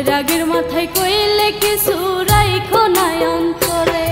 রাগের মাথায় কইলে কিছু রাইখো না অন্তরে।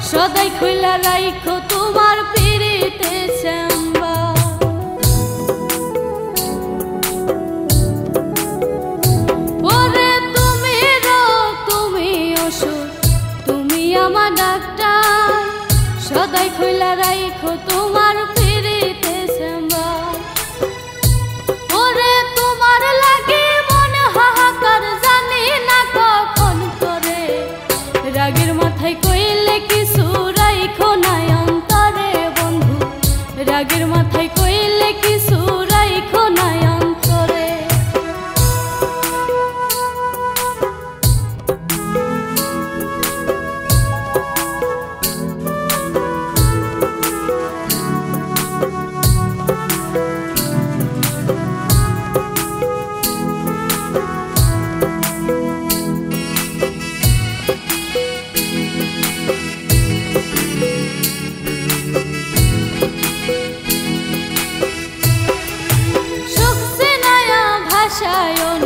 সদাই খুইলা রাইখো তোমার পিরিতে চেম্বার। ওরে তুমি রোগ তুমি ওষুধ তুমি আমার ডাক্তার, সদাই খুইলা রাইখো তোমার পিরিতে চেম্বার। ওরে তোমার লাগে মনে হাহাকার জানি না কখন করে, রাগের মাথায় কইলে কিছু রাইখো না অন্তরে বন্ধু, রাগের মাথায় কইলে কিছু রাইখো না অন্তরে।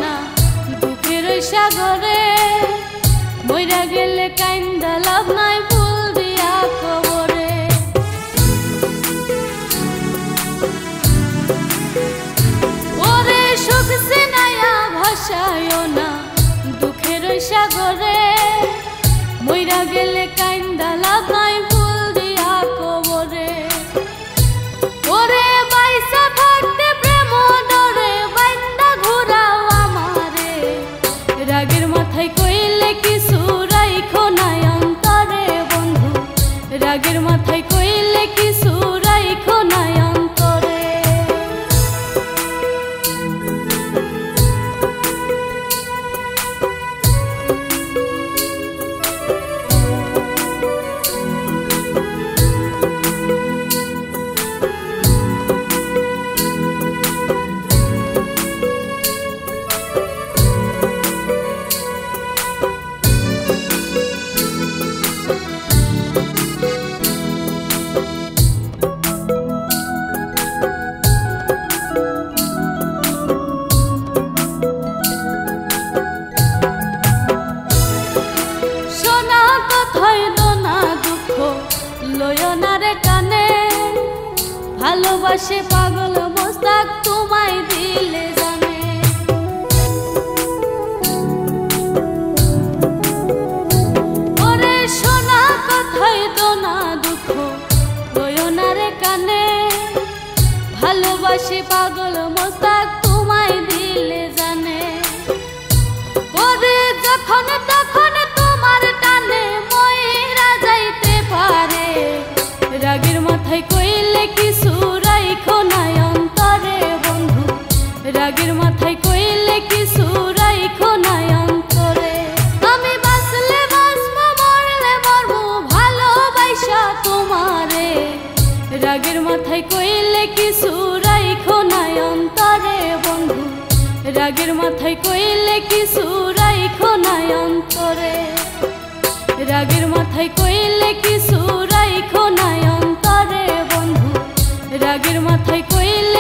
না দুঃখের সাগরে মইরা গেলে কাইন্দা লাভ নাই ফুল দিয়া কবরে। ওরে সুখ সিনায়া ভাষায় না দুঃখের সাগরে মইরা গেলে কাইন্দা লাভ নাই ফুল দিয়া কবরে। ওরে বাইসা থাকতে প্রেম ডরে বাইন্দা ঘুরাও আমারে, রাগের মাথায় কইলে কিছু রাইখো না অন্তরে বন্ধু, রাগের মাথায় কইলে কিছু রাইখো না অন্তরে। লয়নারে কানে ভালোবাসে পাগল মোস্তাক তোমায় দিলে জানে। ওরে শোনা কথাই তো না দুঃখ লয়নারে কানে ভালোবাসে পাগল মোস্তাক তোমায় দিলে জানে। ওরে যখন তখন তোমার টানে মইরা যাইতে পারে, রাগের মাথায় কইলে কিছু রাইখো না অন্তরে বন্ধু, রাগের মাথায় কইলে কিছু রাইখো না অন্তরে। আমি বাঁচলে বাঁচবো মরলে মরবো ভালোবাসা তোমারে, রাগের মাথায় কইলে কিছু রাইখো না অন্তরে বন্ধু, রাগের মাথায় কইলে কিছু রাইখো না অন্তরে, রাগের মাথায় কইলে কিছু রাইখো না অন্তরে বন্ধু, রাগের মাথায় কইলে